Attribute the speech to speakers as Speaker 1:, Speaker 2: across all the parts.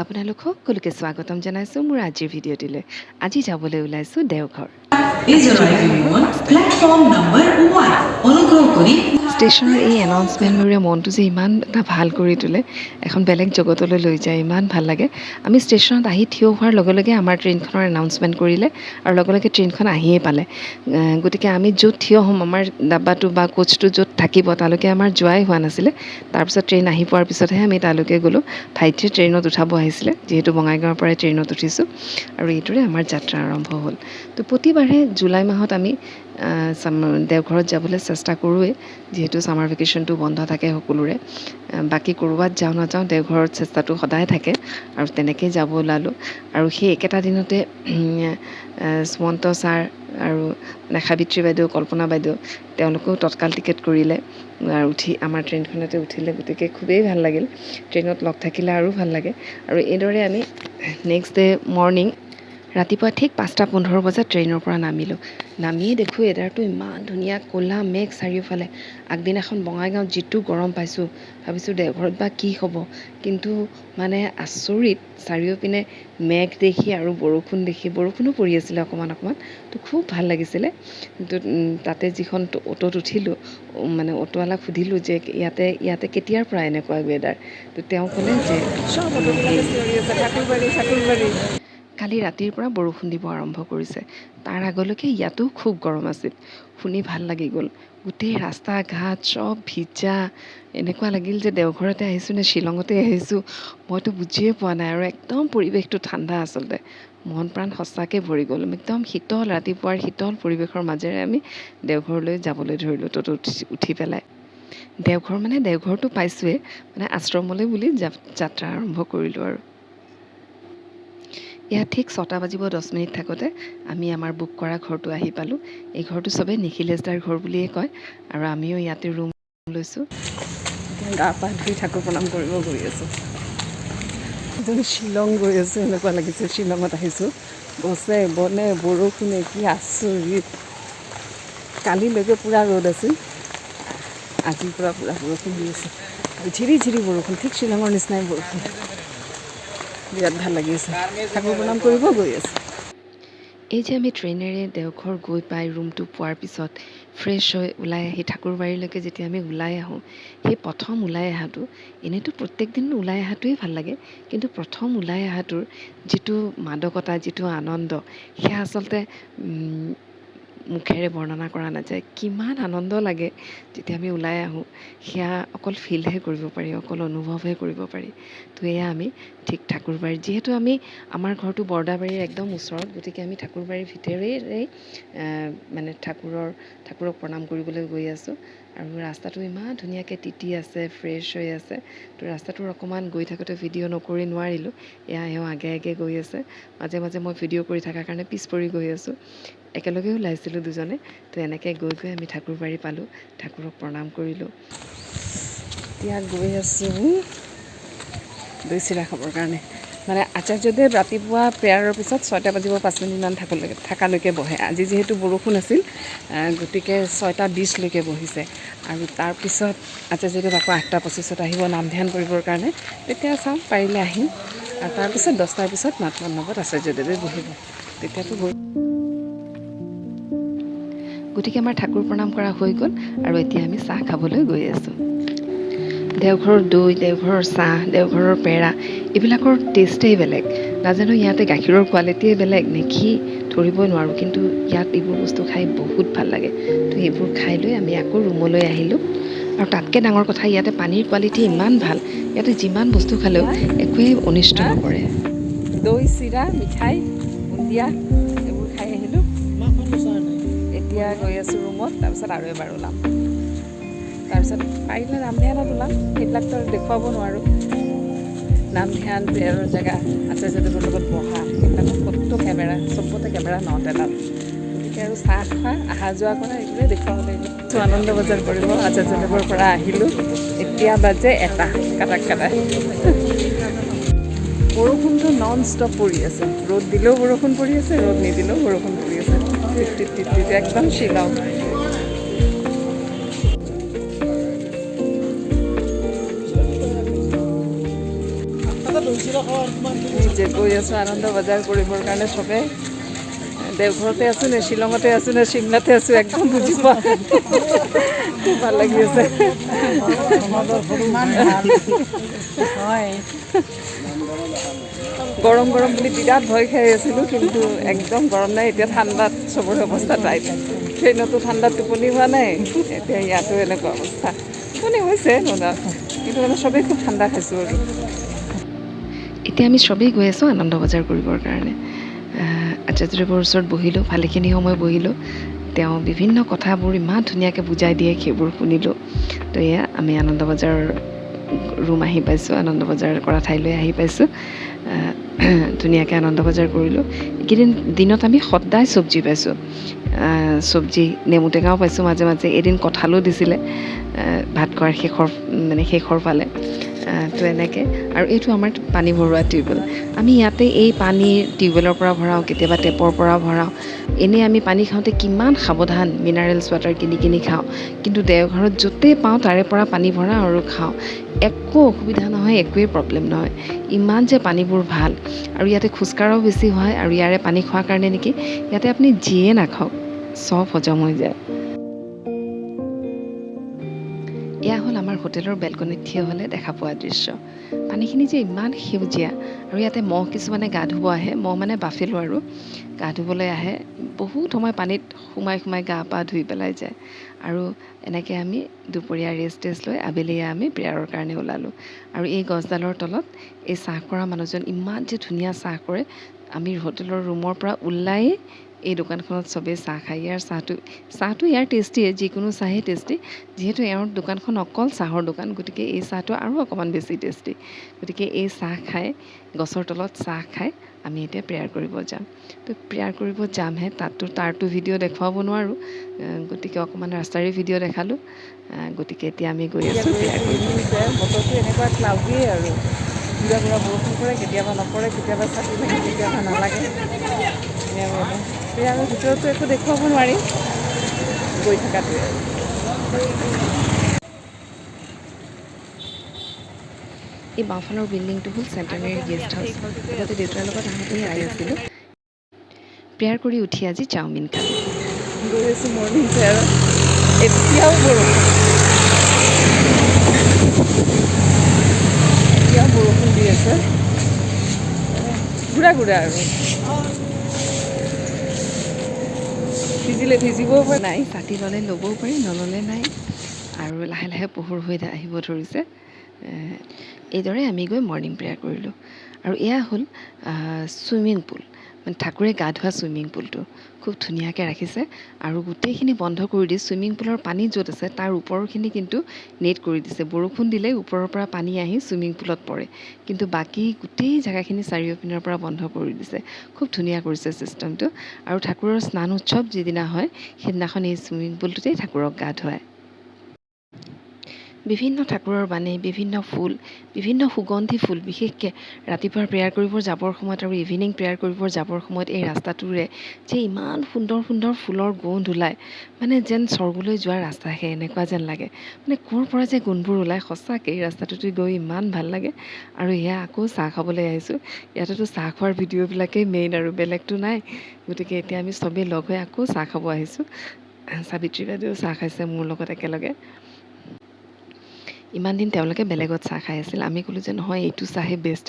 Speaker 1: আপোনালোক সকলোকে স্বাগতম জনাইছোঁ মোৰ আজিৰ ভিডিঅ'টিলৈ। আজি যাবলৈ ওলাইছোঁ দেওঘৰ। ষ্টেচনৰ এই এনাউন্সমেণ্টবোৰে মনটো যে ইমান এটা ভাল কৰি তোলে, এখন বেলেগ জগতলৈ লৈ যায়, ইমান ভাল লাগে। আমি ষ্টেচনত আহি থিয় হোৱাৰ লগে লগে আমাৰ ট্ৰেইনখনৰ এনাউন্সমেণ্ট কৰিলে আৰু লগে লগে ট্ৰেইনখন আহিয়ে পালে। গতিকে আমি য'ত থিয় হ'ম, আমাৰ ডাব্বাটো বা কোচটো য'ত থাকিব তালৈকে আমাৰ যোৱাই হোৱা নাছিলে। তাৰপিছত ট্ৰেইন আহি পোৱাৰ পিছতহে আমি তালৈকে গ'লোঁ। ভাইটিয়ে ট্ৰেইনত উঠাব আহিছিলে, যিহেতু বঙাইগাঁৱৰ পৰাই ট্ৰেইনত উঠিছোঁ আৰু এইটোৰে আমাৰ যাত্ৰা আৰম্ভ হ'ল। তো প্ৰতিবাৰে জুলাই মাহত আমি দেওঘৰত যাবলৈ চেষ্টা কৰোঁৱেই, যিহেতু ছামাৰ ভেকেশ্যনটো বন্ধ থাকে সকলোৰে। বাকী ক'ৰবাত যাওঁ নাযাওঁ দেওঘৰত চেষ্টাটো সদায় থাকে আৰু তেনেকেই যাব ওলালোঁ। আৰু সেই একেটা দিনতে সুমন্ত ছাৰ আৰু সাবিত্ৰী বাইদেউ, কল্পনা বাইদেউ তেওঁলোকেও তৎকাল টিকেট কৰিলে আৰু আমাৰ ট্ৰেইনখনতে উঠিলে। গতিকে খুবেই ভাল লাগিল, ট্ৰেইনত লগ থাকিলে আৰু ভাল লাগে। আৰু এইদৰে আমি নেক্সট ডে মৰ্ণিং ৰাতিপুৱা ঠিক 5:15 বজাত ট্ৰেইনৰ পৰা নামিলোঁ। নামিয়ে দেখোঁ ৱেডাৰটো ইমান ধুনীয়া, ক'লা মেঘ চাৰিওফালে। আগদিনাখন বঙাইগাঁৱত যিটো গৰম পাইছোঁ, ভাবিছোঁ দেওঘৰত বা কি হ'ব, কিন্তু মানে আচৰিত চাৰিওপিনে মেঘ দেখি আৰু বৰষুণ দেখি, বৰষুণো পৰি আছিলে অকণমান অকণমান। তো খুব ভাল লাগিছিলে। কিন্তু তাতে যিখন অ'টত উঠিলোঁ, মানে অ'টোৱালাক সুধিলোঁ যে ইয়াতে কেতিয়াৰ পৰা এনেকুৱা ৱেডাৰ। তো তেওঁ ক'লে যে কালি ৰাতিৰ পৰা বৰষুণ দিব আৰম্ভ কৰিছে। তাৰ আগলৈকে ইয়াতো খুব গৰম আছিল। শুনি ভাল লাগি গ'ল। গোটেই ৰাস্তা ঘাট চব ভিজা, এনেকুৱা লাগিল যে দেওঘৰতে আহিছোঁ নে শ্বিলঙতে আহিছোঁ, মইতো বুজিয়ে পোৱা নাই। আৰু একদম পৰিৱেশটো ঠাণ্ডা আচলতে, মন প্ৰাণ সঁচাকৈ ভৰি গ'ল। একদম শীতল, ৰাতিপুৱাৰ শীতল পৰিৱেশৰ মাজেৰে আমি দেওঘৰলৈ যাবলৈ ধৰিলোঁ ত'ত উঠি পেলাই। দেওঘৰ মানে দেওঘৰটো পাইছোঁৱেই, মানে আশ্ৰমলৈ বুলি যাত্ৰা আৰম্ভ কৰিলোঁ। আৰু ইয়াত ঠিক 6টা বাজিব 10 মিনিট থাকোঁতে আমি আমাৰ বুক কৰা ঘৰটো আহি পালোঁ। এই ঘৰটো চবেই নিখিলেশ দাৰ ঘৰ বুলিয়েই কয় আৰু আমিও ইয়াতে ৰুম লৈছোঁ। গা পা ধুই ঠাকুৰ প্ৰণাম কৰিব গৈ আছোঁ। শ্বিলং গৈ আছোঁ এনেকুৱা লাগিছে, শ্বিলঙত আহিছোঁ। গছে বনে বৰষুণে, কি আচৰিত। কালিলৈকে পূৰা ৰ'দ আছিল, আজিৰ পৰা পূৰা বৰষুণ দি আছে আৰু ঝিৰি ঝিৰি বৰষুণ, ঠিক শ্বিলঙৰ নিচিনাই বৰষুণ। বিৰাট ভাল লাগিছে, ঠাকুৰ প্ৰণাম কৰিব গৈ আছোঁ। এই যে আমি ট্ৰেইনেৰে দেওঘৰ গৈ পাই ৰুমটো পোৱাৰ পিছত ফ্ৰেছ হৈ ওলাই আহি ঠাকুৰবাৰীলৈকে যেতিয়া আমি ওলাই আহোঁ, সেই প্ৰথম ওলাই অহাটো, এনেইতো প্ৰত্যেক দিন ওলাই অহাটোৱেই ভাল লাগে, কিন্তু প্ৰথম ওলাই অহাটোৰ যিটো মাদকতা, যিটো আনন্দ, সেয়া আচলতে মুখেৰে বৰ্ণনা কৰা নাযায়। কিমান আনন্দ লাগে যেতিয়া আমি ওলাই আহোঁ, সেয়া অকল ফিলহে কৰিব পাৰি, অকল অনুভৱহে কৰিব পাৰি। তো এয়া আমি ঠিক ঠাকুৰবাৰীত, যিহেতু আমাৰ ঘৰটো বৰদাবাৰীৰ একদম ওচৰত, গতিকে আমি ঠাকুৰবাৰীৰ ভিতৰেৰে মানে ঠাকুৰক প্ৰণাম কৰিবলৈ গৈ আছোঁ। আৰু ৰাস্তাটো ইমান ধুনীয়াকৈ তিতি আছে, ফ্ৰেছ হৈ আছে। তো ৰাস্তাটোৰ অকণমান গৈ থাকোঁতে ভিডিঅ' নকৰি নোৱাৰিলোঁ। এওঁ আগে আগে গৈ আছে, মাজে মাজে মই ভিডিঅ' কৰি থকাৰ কাৰণে পিছ পৰি গৈ আছোঁ। একেলগে ওলাইছিলোঁ দুজনে। তো এনেকৈ গৈ গৈ আমি ঠাকুৰবাৰী পালোঁ, ঠাকুৰক প্ৰণাম কৰিলোঁ। এতিয়া গৈ আছোঁ দৈ চিৰা খাবৰ কাৰণে। মানে আচাৰ্যদেৱ ৰাতিপুৱা প্ৰেয়াৰৰ পিছত 6টা বাজিব 5 মিনিটমান থাকালৈকে বহে। আজি যিহেতু বৰষুণ আছিল, গতিকে 6:20লৈকে বহিছে। আৰু তাৰপিছত আচাৰ্যদেৱ আকৌ 8:25 আহিব নাম ধ্যান কৰিবৰ কাৰণে। তেতিয়া চাওঁ, পাৰিলে আহিম। আৰু তাৰপিছত 10টাৰ পিছত মাত মণ্ডপত আচাৰ্যদেৱে বহিব, তেতিয়াতো গতিকে আমাৰ ঠাকুৰ প্ৰণাম কৰা হৈ গ'ল আৰু এতিয়া আমি চাহ খাবলৈ গৈ আছোঁ। দেওঘৰৰ দৈ, দেওঘৰৰ চাহ, দেওঘৰৰ পেৰা, এইবিলাকৰ টেষ্টেই বেলেগ। নাজানো ইয়াতে গাখীৰৰ কোৱালিটিয়ে বেলেগ নেকি, ধৰিবই নোৱাৰোঁ, কিন্তু ইয়াত এইবোৰ বস্তু খাই বহুত ভাল লাগে। তো এইবোৰ খাই লৈ আমি আকৌ ৰুমলৈ আহিলোঁ। আৰু তাতকৈ ডাঙৰ কথা, ইয়াতে পানীৰ কোৱালিটি ইমান ভাল, ইয়াতে যিমান বস্তু খালেও একোৱেই অনিষ্ট নকৰে। দৈ চিৰা, মিঠাই, বুন্দিয়া এইবোৰ খাই আহিলোঁ। এতিয়া গৈ আছোঁ ৰুমত, তাৰপিছত আৰু এবাৰ ওলাম। তাৰপিছত পাৰিলে নাম ধ্যানত ওলাম, সেইবিলাকতো দেখুৱাব নোৱাৰোঁ। নাম ধ্যান, প্ৰেয়াৰৰ জেগা, আচাৰ্যদেৱৰ লগত বহা, সেইবিলাকত ক'তো কেমেৰা, চবতে কেমেৰা নট এলাউড। গতিকে আৰু চাহ খোৱা, অহা যোৱা কৰা, এইবোৰে দেখুৱাব লাগিব। আনন্দ বজাৰ কৰিব আচাৰ্যদেৱৰ পৰা আহিলোঁ। এতিয়া বাজে 1টা, কাটা বৰষুণটো নন ষ্টপ পৰি আছে। ৰ'দ দিলেও বৰষুণ পৰি আছে, ৰ'দ নিদিলেও বৰষুণ পৰি আছে। টিপ একদম শ্বিলং। নিজে গৈ আছোঁ আনন্দ বজাৰ কৰিবৰ কাৰণে চবে দেওঘৰতে আছোঁ নে শ্বিলঙতে আছোঁ নে চিমলাতে আছোঁ একদম বুজি পোৱা খুব ভাল লাগি আছে গৰম গৰম বুলি বিৰাট ভয় খাই আছিলোঁ কিন্তু একদম গৰম নাই এতিয়া ঠাণ্ডাত চবৰে অৱস্থা টাইট ট্ৰেইনতো ঠাণ্ডাত টোপনি হোৱা নাই এতিয়া ইয়াতো এনেকুৱা অৱস্থা টোপনি হৈছে মনত কিন্তু মানে চবেই খুব ঠাণ্ডা খাইছোঁ আৰু এতিয়া আমি চবেই গৈ আছোঁ আনন্দ বজাৰ কৰিবৰ কাৰণে আচাৰ্যদেৱৰ ওচৰত বহিলোঁ ভালেখিনি সময় বহিলোঁ তেওঁ বিভিন্ন কথাবোৰ ইমান ধুনীয়াকৈ বুজাই দিয়ে সেইবোৰ শুনিলোঁ তো এয়া আমি আনন্দ বজাৰৰ ৰুম আহি পাইছোঁ আনন্দ বজাৰ কৰা ঠাইলৈ আহি পাইছোঁ ধুনীয়াকৈ আনন্দ বজাৰ কৰিলোঁ এইকেইদিন দিনত আমি সদায় চব্জি পাইছোঁ চব্জি নেমু টেঙাও পাইছোঁ মাজে মাজে এদিন কঁঠালো দিছিলে ভাত খোৱাৰ শেষৰ ফালে তো এনেকৈ আৰু এইটো আমাৰ পানী ভৰোৱা টিউবৱেল আমি ইয়াতে এই পানী টিউবৱেলৰ পৰা ভৰাওঁ কেতিয়াবা টেপৰ পৰা ভৰাওঁ এনেই আমি পানী খাওঁতে কিমান সাৱধান মিনাৰেলছ ৱাটাৰ কিনি খাওঁ কিন্তু দেওঘৰত য'তেই পাওঁ তাৰে পৰা পানী ভৰাওঁ আৰু খাওঁ একো অসুবিধা নহয় একোৱেই প্ৰব্লেম নহয় ইমান যে পানীবোৰ ভাল আৰু ইয়াতে খোজকাঢ়াও বেছি হয় আৰু ইয়াৰে পানী খোৱাৰ কাৰণে নেকি ইয়াতে আপুনি যিয়ে নাখাওক চব হজম হৈ যায় এয়া হ'ল আমাৰ হোটেলৰ বেলকনিত থিয় হ'লে দেখা পোৱা দৃশ্য পানীখিনি যে ইমান সেউজীয়া আৰু ইয়াতে মহ কিছুমানে গা ধুব আহে মহ মানে বাফেলো আৰু গা ধুবলৈ আহে বহুত সময় পানীত সোমাই গা পা ধুই পেলাই যায় আৰু এনেকৈ আমি দুপৰীয়া ৰেষ্ট লৈ আবেলি আমি প্ৰেয়াৰৰ কাৰণে ওলালোঁ আৰু এই গছডালৰ তলত এই চাহ কৰা মানুহজন ইমান যে ধুনীয়া চাহ কৰে আমি হোটেলৰ ৰুমৰ পৰা ওলাই এই দোকানখনত চবেই চাহ খায় ইয়াৰ চাহটো ইয়াৰ টেষ্টিয়ে যিকোনো চাহেই টেষ্টি যিহেতু এওঁৰ দোকানখন অকল চাহৰ দোকান গতিকে এই চাহটো আৰু অকণমান বেছি টেষ্টি গতিকে এই চাহ খাই গছৰ তলত চাহ খাই আমি এতিয়া প্ৰেয়াৰ কৰিব যাম তো প্ৰেয়াৰ কৰিব যামহে তাৰতো ভিডিঅ' দেখুৱাব নোৱাৰোঁ গতিকে অকণমান ৰাস্তাৰে ভিডিঅ' দেখালোঁ গতিকে এতিয়া আমি গৈ আছোঁ প্ৰেয়াৰ কৰিব বতৰটো এনেকুৱা ক্লাউডিয়ে আৰু ঘূৰা বৰষুণ পৰে কেতিয়াবা নপৰে কেতিয়াবা ছাতি লাগে কেতিয়াবা নালাগে প্ৰেয়াৰৰ ভিতৰতো একো দেখুৱাব নোৱাৰি গৈ থকাটোৱে এই বাওঁফালৰ বিল্ডিংটো হ'ল চেণ্টেনাৰী গেষ্ট হাউচ আগতে দেউতাৰ লগত আহোঁতে আহি আছিলোঁ প্ৰেয়াৰ কৰি উঠি আজি চাওমিন খালোঁ গৈ আছোঁ মৰ্ণিং প্ৰেয়াৰত এতিয়াও বৰষুণ দি আছে ঘূৰা আৰু ভিজিবও পাৰে নাই ছাতি ল'লে ল'বও পাৰি নল'লে নাই আৰু লাহে লাহে পোহৰ হৈ আহিব ধৰিছে এইদৰে আমি গৈ মৰ্ণিং প্ৰেয়াৰ কৰিলোঁ আৰু এয়া হ'ল ছুইমিং পুল মানে ঠাকুৰে গা ধোৱা ছুইমিং পুলটো খুব ধুনীয়াকৈ ৰাখিছে আৰু গোটেইখিনি বন্ধ কৰি দি ছুইমিং পুলৰ পানী য'ত আছে তাৰ ওপৰৰখিনি কিন্তু নেট কৰি দিছে বৰষুণ দিলে ওপৰৰ পৰা পানী আহি ছুইমিং পুলত পৰে কিন্তু বাকী গোটেই জেগাখিনি চাৰিওপিনৰ পৰা বন্ধ কৰি দিছে খুব ধুনীয়া কৰিছে ছিষ্টেমটো আৰু ঠাকুৰৰ স্নান উৎসৱ যিদিনা হয় সেইদিনাখন এই ছুইমিং পুলটোতেই ঠাকুৰক গা ধুৱায় বিভিন্ন ঠাকুৰৰ বাণী বিভিন্ন ফুল বিভিন্ন সুগন্ধি ফুল বিশেষকৈ ৰাতিপুৱা প্ৰেয়াৰ কৰিব যাবৰ সময়ত আৰু ইভিনিং প্ৰেয়াৰ কৰিব যাবৰ সময়ত এই ৰাস্তাটোৰে যে ইমান সুন্দৰ সুন্দৰ ফুলৰ গোন্ধ ওলায় মানে যেন স্বৰ্গলৈ যোৱাৰ ৰাস্তাহে এনেকুৱা যেন লাগে মানে ক'ৰ পৰা যে গোন্ধবোৰ ওলায় সঁচাকৈ এই ৰাস্তাটোতে গৈ ইমান ভাল লাগে আৰু এয়া আকৌ চাহ খাবলৈ আহিছোঁ ইয়াতেতো চাহ খোৱাৰ ভিডিঅ'বিলাকেই মেইন আৰু বেলেগটো নাই গতিকে এতিয়া আমি চবেই লগ হৈ আকৌ চাহ খাব আহিছোঁ সাবিত্ৰী বাইদেৱেও চাহ খাইছে মোৰ লগত একেলগে ইমান দিন তেওঁলোকে বেলেগত চাহ খাই আছিল আমি ক'লোঁ যে নহয় এইটো চাহেই বেষ্ট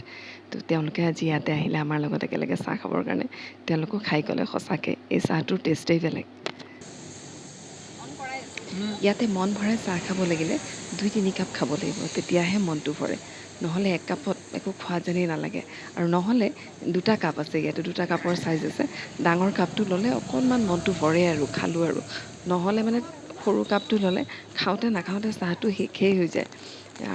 Speaker 1: তো তেওঁলোকে আজি ইয়াতে আহিলে আমাৰ লগত একেলগে চাহ খাবৰ কাৰণে তেওঁলোকো খাই ক'লে সঁচাকৈ এই চাহটোৰ টেষ্টেই বেলেগ ইয়াতে মন ভৰাই চাহ খাব লাগিলে 2-3 কাপ খাব লাগিব তেতিয়াহে মনটো ভৰে নহ'লে 1 কাপত একো খোৱা যেনেই নালাগে আৰু নহ'লে 2টা কাপ আছে ইয়াতে 2টা কাপৰ চাইজ আছে ডাঙৰ কাপটো ল'লে অকণমান মনটো ভৰে আৰু খালোঁ আৰু নহ'লে মানে সৰু কাপটো ল'লে খাওঁতে নাখাওঁতে চাহটো শেষেই হৈ যায়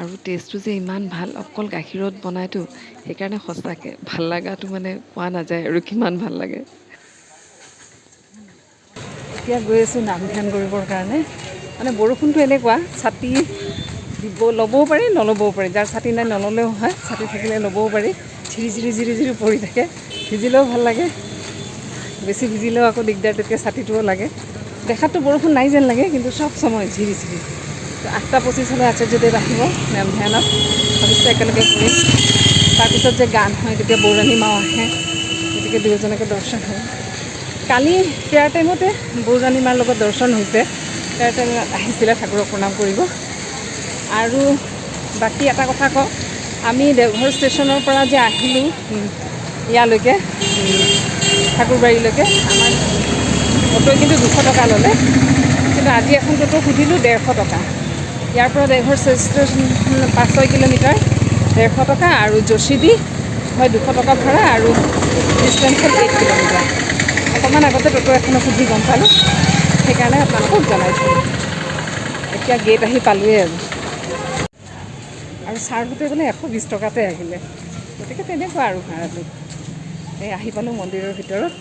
Speaker 1: আৰু টেষ্টটো যে ইমান ভাল অকল গাখীৰত বনাইতো সেইকাৰণে সঁচাকৈ ভাল লগাটো মানে কোৱা নাযায় আৰু কিমান ভাল লাগে এতিয়া গৈ আছোঁ নাম ধ্যান কৰিবৰ কাৰণে মানে বৰষুণটো এনেকুৱা ছাতি ল'বও পাৰি নল'বও পাৰি যাৰ ছাতি নাই নল'লেও হয় ছাতি থাকিলে ল'বও পাৰি ঝিৰি পৰি থাকে ভিজিলেও ভাল লাগে বেছি ভিজিলেও আকৌ দিগদাৰ তেতিয়া ছাতিটোও লাগে দেখাততো বৰষুণ নাই যেন লাগে কিন্তু চব সময় ঝিৰি 8:25 হ'লে আচাৰ্যদেৱ আহিব নাম ধ্যানত ভাবিছোঁ একেলগে কৰিম তাৰপিছত যে গান হয় তেতিয়া বৌৰাণী মাও আহে, গতিকে দুয়োজনকে দৰ্শন হয়। কালি প্ৰেয়াৰ টাইমতে বৌৰাণী মাৰ লগত দৰ্শন হৈছে, প্ৰেয়াৰ টাইমত আহিছিলে ঠাকুৰক প্ৰণাম কৰিব। আৰু বাকী এটা কথা কওঁ, আমি দেওঘৰ ষ্টেচনৰ পৰা যে আহিলোঁ ইয়ালৈকে ঠাকুৰবাৰীলৈকে, আমাৰ অ'টোৱে কিন্তু 200 টকা ল'লে, কিন্তু আজি এখন টোটো সুধিলোঁ 150 টকা। ইয়াৰ পৰা দেওঘৰ ষ্টেচন 5-6 কিলোমিটাৰ 150 টকা, আৰু যোশীদি হয় 200 টকা ভাড়া, আৰু ডিষ্টেঞ্চ হ'ল 8 কিলোমিটাৰ। অকণমান আগতে টোটো এখনক সুধি গম পালোঁ, সেইকাৰণে আপোনালোকক জনাইছোঁ। এতিয়া গেট আহি পালোঁৱেই আৰু ছাৰহঁতে বোলে 120 টকাতে আহিলে, গতিকে তেনেকুৱা আৰু ভাড়াটো। এই আহি পালোঁ মন্দিৰৰ ভিতৰত,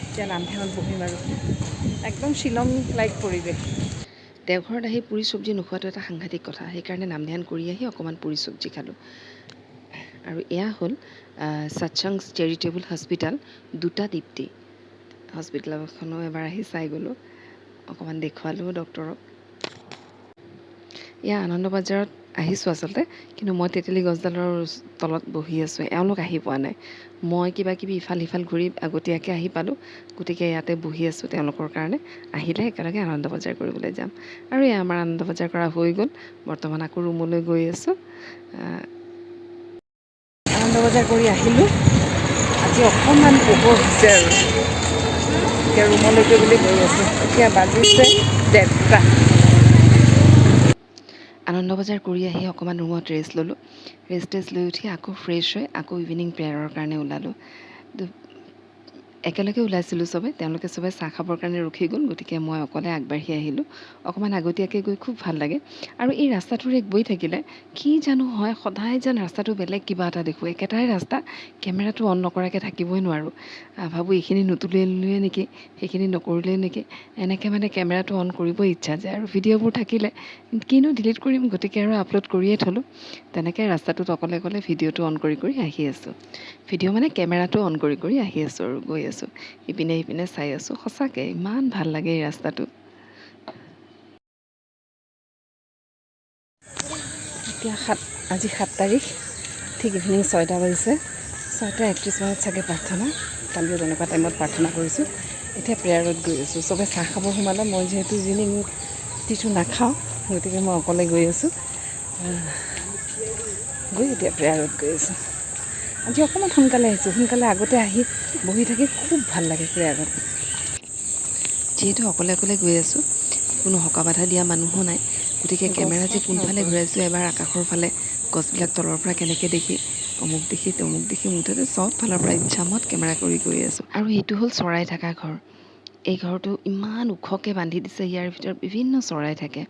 Speaker 1: এতিয়া নাম ধ্যানত বহিম আৰু একদম শ্বিলং লাইক পৰিৱেশ। দেওঘৰত আহি পুৰি চব্জি নোখোৱাটো এটা সাংঘাতিক কথা, সেইকাৰণে নাম ধ্যান কৰি আহি অকণমান পুৰি চব্জি খালোঁ। আৰু এয়া হ'ল সৎসংগ চেৰিটেবল হস্পিটেল, দুটা দীপ্তি হস্পিটেলখনো এবাৰ আহি চাই গ'লোঁ, অকণমান দেখুৱালোঁ ডক্টৰক। এয়া আনন্দ বজাৰত আহিছোঁ আচলতে, কিন্তু মই তেতেলী গছডালৰ তলত বহি আছোঁ, এওঁলোক আহি পোৱা নাই। মই কিবা কিবি ইফাল সিফাল ঘূৰি আগতীয়াকৈ আহি পালোঁ, গতিকে ইয়াতে বহি আছোঁ তেওঁলোকৰ কাৰণে। আহিলে একেলগে আনন্দ বজাৰ কৰিবলৈ যাম। আৰু এয়া আমাৰ আনন্দ বজাৰ কৰা হৈ গ'ল, বৰ্তমান আকৌ ৰুমলৈ গৈ আছোঁ। আনন্দ বজাৰ কৰি আহিলোঁ, আজি অকণমান পোহৰ হৈছে আৰু এতিয়া ৰুমলৈকে বুলি গৈ আছোঁ। এতিয়া বাজিছে 1:30। আনন্দ বজাৰ কৰি আহি অকণমান ৰুমত ৰেষ্ট ল'লোঁ। ৰেষ্ট লৈ উঠি আকৌ ফ্ৰেছ হৈ আকৌ ইভিনিং প্ৰেয়াৰৰ কাৰণে ওলালোঁ। একেলগে ওলাইছিলোঁ চবে, তেওঁলোকে চবে চাহ খাবৰ কাৰণে ৰখি গ'ল, গতিকে মই অকলে আগবাঢ়ি আহিলোঁ। অকণমান আগতীয়াকৈ গৈ খুব ভাল লাগে। আৰু এই ৰাস্তাটোৰে গৈ থাকিলে কি জানো হয়, সদায় যেন ৰাস্তাটো বেলেগ কিবা এটা দেখোঁ। একেটাই ৰাস্তা, কেমেৰাটো অন নকৰাকৈ থাকিবই নোৱাৰোঁ। ভাবোঁ এইখিনি নুতুলিলোৱে নেকি, সেইখিনি নকৰিলেই নেকি, এনেকৈ মানে কেমেৰাটো অন কৰিবই ইচ্ছা যায়। আৰু ভিডিঅ'বোৰ থাকিলে কিনো ডিলিট কৰিম, গতিকে আৰু আপলোড কৰিয়ে থ'লোঁ। তেনেকৈ ৰাস্তাটোত অকলে অকলে ভিডিঅ'টো অন কৰি আহি আছোঁ। ভিডিঅ' মানে কেমেৰাটো অন কৰি আহি আছোঁ আৰু গৈ আছোঁ, ইপিনে সিপিনে চাই আছোঁ। সঁচাকৈ ইমান ভাল লাগে এই ৰাস্তাটো। এতিয়া আজি 7 তাৰিখ, ঠিক ইভিনিং 6টা বাজিছে। 6:31 মানত চাগে প্ৰাৰ্থনা, কালিও তেনেকুৱা টাইমত প্ৰাৰ্থনা কৰিছোঁ। এতিয়া প্ৰেয়াৰত গৈ আছোঁ। চবে চাহ খাব সোমালে, মই যিহেতু ইভিনিং টিটো নাখাওঁ, গতিকে মই অকলে গৈ আছোঁ। এতিয়া প্ৰেয়াৰত গৈ আছোঁ। আজি অকণমান সোনকালে আহিছোঁ, সোনকালে আগতে আহি বহি থাকি খুব ভাল লাগে প্ৰেয়াৰত। যিহেতু অকলে অকলে গৈ আছোঁ, কোনো হকা বাধা দিয়া মানুহো নাই, গতিকে কেমেৰা যে কোনফালে ঘূৰাইছোঁ, এবাৰ আকাশৰ ফালে, গছবিলাক তলৰ পৰা কেনেকৈ দেখি, অমুক দেখি তমুক দেখি, মুঠতে চব ফালৰ পৰা ইচ্ছামত কেমেৰা কৰি গৈ আছোঁ। আৰু এইটো হ'ল চৰাই থকা ঘৰ। এই ঘৰটো ইমান ওখকৈ বান্ধি দিছে, ইয়াৰ ভিতৰত বিভিন্ন চৰাই থাকে।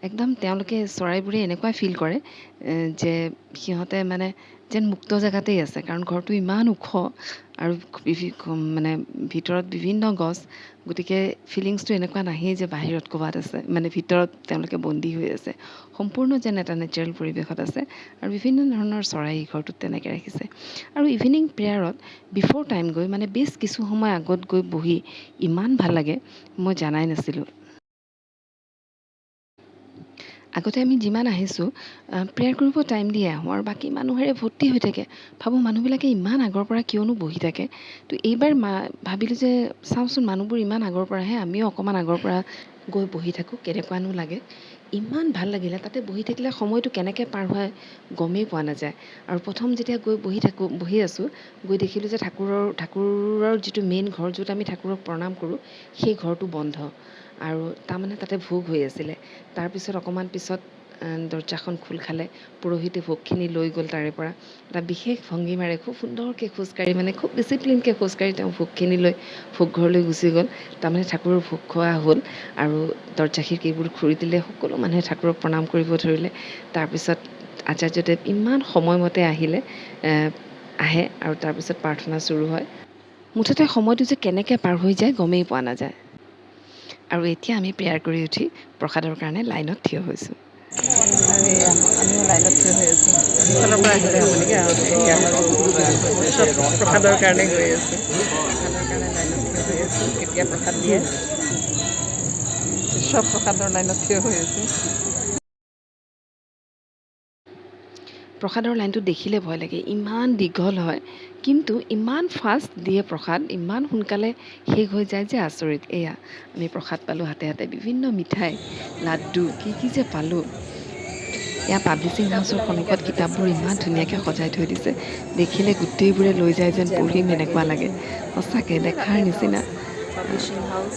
Speaker 1: একদম তেওঁলোকে চৰাইবোৰে এনেকুৱা ফিল কৰে যে সিহঁতে মানে যেন মুক্ত জেগাতেই আছে, কাৰণ ঘৰটো ইমান ওখ আৰু মানে ভিতৰত বিভিন্ন গছ, গতিকে ফিলিংছটো এনেকুৱা নাহেই যে বাহিৰত ক'ৰবাত আছে, মানে ভিতৰত তেওঁলোকে বন্দী হৈ আছে। সম্পূৰ্ণ যেন এটা নেচাৰেল পৰিৱেশত আছে। আৰু বিভিন্ন ধৰণৰ চৰাই এই ঘৰটোত তেনেকৈ ৰাখিছে। আৰু ইভিনিং প্ৰেয়াৰত বিফ'ৰ টাইম গৈ, মানে বেছ কিছু সময় আগত গৈ বহি ইমান ভাল লাগে, মই জানাই নাছিলোঁ। আগতে আমি যিমান আহিছোঁ, প্ৰেয়াৰ কৰিব টাইম দিয়ে আহোঁ, আৰু বাকী মানুহেৰে ভৰ্তি হৈ থাকে। ভাবোঁ মানুহবিলাকে ইমান আগৰ পৰা কিয়নো বহি থাকে। তো এইবাৰ ভাবিলোঁ যে চাওঁচোন, মানুহবোৰ ইমান আগৰ পৰাহে, আমিও অকণমান আগৰ পৰা গৈ বহি থাকোঁ, কেনেকুৱানো লাগে। ইমান ভাল লাগিলে, তাতে বহি থাকিলে সময়টো কেনেকৈ পাৰ হয় গমেই পোৱা নাযায়। আৰু প্ৰথম যেতিয়া গৈ বহি আছোঁ, গৈ দেখিলোঁ যে ঠাকুৰৰ যিটো মেইন ঘৰ, য'ত আমি ঠাকুৰক প্ৰণাম কৰোঁ, সেই ঘৰটো বন্ধ। আৰু তাৰমানে তাতে ভোগ হৈ আছিলে। তাৰপিছত অকণমান পিছত দৰ্জাখন খোল খালে, পুৰোহিতে ভোগখিনি লৈ গ'ল তাৰে পৰা। এটা বিশেষ ভংগীমাৰে খুব সুন্দৰকৈ খোজকাঢ়ি, মানে খুব ডিচিপ্লিনকৈ খোজকাঢ়ি তেওঁ ভোগখিনি লৈ ভোগ ঘৰলৈ গুচি গ'ল। তাৰমানে ঠাকুৰৰ ভোগ খোৱা হ'ল, আৰু দৰ্জা খিৰিকীবোৰ খুলি দিলে, সকলো মানুহে ঠাকুৰক প্ৰণাম কৰিব ধৰিলে। তাৰপিছত আচাৰ্যদেৱ ইমান সময়মতে আহে, আৰু তাৰপিছত প্ৰাৰ্থনা চুৰু হয়। মুঠতে সময়টো যে কেনেকৈ পাৰ হৈ যায় গমেই পোৱা নাযায়। আৰু এতিয়া আমি প্ৰেয়াৰ কৰি উঠি প্ৰসাদৰ কাৰণে লাইনত থিয় হৈছোঁ। আমিও লাইনত থিয় হৈ আছোঁ। সিফালৰ পৰা আহিলে হ'বলৈকে, আৰু চব প্ৰসাদৰ কাৰণে গৈ আছোঁ। প্ৰসাদৰ কাৰণে লাইনত থিয় হৈ আছোঁ। কেতিয়া প্ৰসাদ দিয়ে, চব প্ৰসাদৰ লাইনত থিয় হৈ আছোঁ। প্ৰসাদৰ লাইনটো দেখিলে ভয় লাগে, ইমান দীঘল হয়, কিন্তু ইমান ফাষ্ট দিয়ে প্ৰসাদ, ইমান সোনকালে শেষ হৈ যায় যে আচৰিত। এয়া আমি প্ৰসাদ পালোঁ হাতে হাতে, বিভিন্ন মিঠাই, লাড্ডু, কি যে পালোঁ। এয়া পাব্লিছিং হাউচৰ সন্মুখত কিতাপবোৰ ইমান ধুনীয়াকৈ সজাই থৈ দিছে, দেখিলে গোটেইবোৰে লৈ যায় যেন পঢ়িম এনেকুৱা লাগে, সঁচাকৈ দেখাৰ নিচিনা।
Speaker 2: পাব্লিছিং হাউচ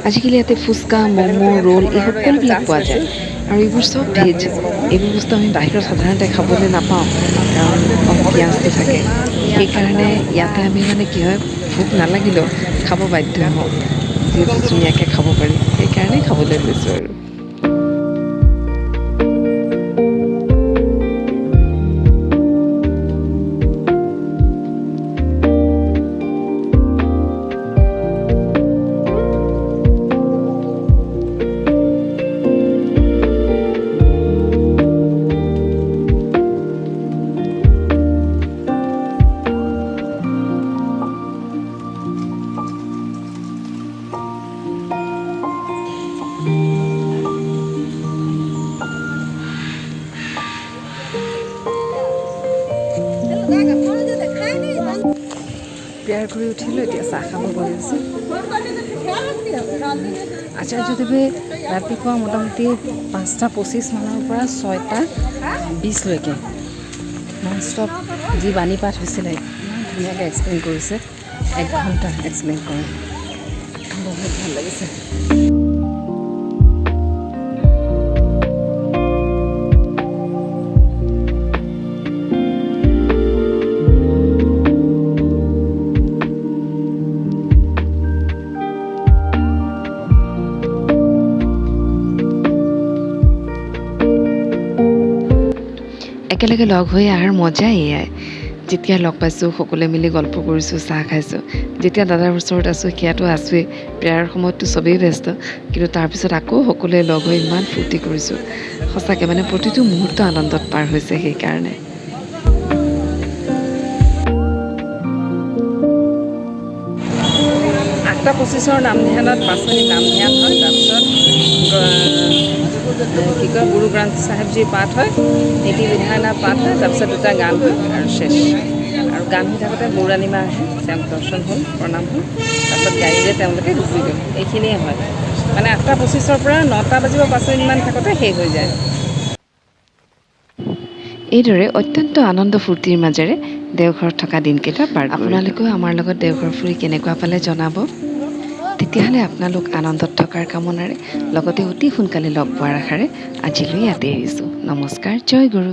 Speaker 1: আজিকালি ইয়াতে ফুচকা, ম'ম', ৰোল এই সকলোবিলাক পোৱা যায়, আৰু এইবোৰ চব ভেজ। এইবোৰ বস্তু আমি বাহিৰত সাধাৰণতে খাবলৈ নাপাওঁ, কাৰণ পিঁয়াজটো থাকে। সেইকাৰণে ইয়াতে আমি মানে কি হয়, ভোক নালাগিলেও খাব বাধ্য হওঁ, যিহেতু ধুনীয়াকৈ খাব পাৰি, সেইকাৰণে খাবলৈ লৈছোঁ আৰু। প্ৰেয়াৰ কৰি উঠিলোঁ, এতিয়া চাহ খাব গৈ আছোঁ। আচাৰ্যদেৱে ৰাতিপুৱা মোটামুটি 5:25 মানৰ পৰা 6:20লৈকে নন ষ্টপ যি বাণী পাঠ হৈছিলে, ইমান ধুনীয়াকৈ এক্সপ্লেইন কৰিছে। 1 ঘণ্টা এক্সপ্লেইন কৰে, বহুত ভাল লাগিছে। একেলগে লগ হৈ অহাৰ মজাই এয়াই। যেতিয়া লগ পাইছোঁ, সকলোৱে মিলি গল্প কৰিছোঁ, চাহ খাইছোঁ। যেতিয়া দাদাৰ ওচৰত আছোঁ, সেয়াতো আছোৱেই, প্ৰেয়াৰ সময়ততো চবেই ব্যস্ত, কিন্তু তাৰপিছত আকৌ সকলোৱে লগ হৈ ইমান ফূৰ্তি কৰিছোঁ। সঁচাকৈ মানে প্ৰতিটো মুহূৰ্ত আনন্দত পাৰ হৈছে। সেইকাৰণে 8:25 নাম ধ্যানত 5 মিনিট নাম ধ্যান হয়, তাৰপিছত কি কয়, গুৰু গ্ৰন্থ চাহেবজীৰ পাঠ হয়, নীতি বিধানা পাঠ হয়, তাৰপিছত 2টা গান হয় আৰু শেষ। আৰু গান হৈ থাকোঁতে গৌৰাণীমা আহে, তেওঁক দৰ্শন হ'ল, প্ৰণাম হ'ল, তাৰপিছত গাড়ীৰে তেওঁলোকে গুচি গ'ল। এইখিনিয়ে হয়, মানে 8:25 পৰা 9টা বাজিব 5 মিনিটমান থাকোঁতে শেষ হৈ যায়। এইদৰে অত্যন্ত আনন্দ ফূৰ্তিৰ মাজেৰে দেওঘৰত থকা দিনকেইটা পাৰ কৰিলোঁ। আপোনালোকেও আমাৰ লগত দেওঘৰ ফুৰি কেনেকুৱা পালে জনাব। তেতিয়াহ'লে আপোনালোক আনন্দত থকাৰ কামনাৰে, লগতে অতি সোনকালে লগ পোৱাৰ আশাৰে আজিলৈ ইয়াতে এৰিছোঁ। নমস্কাৰ, জয় গুৰু।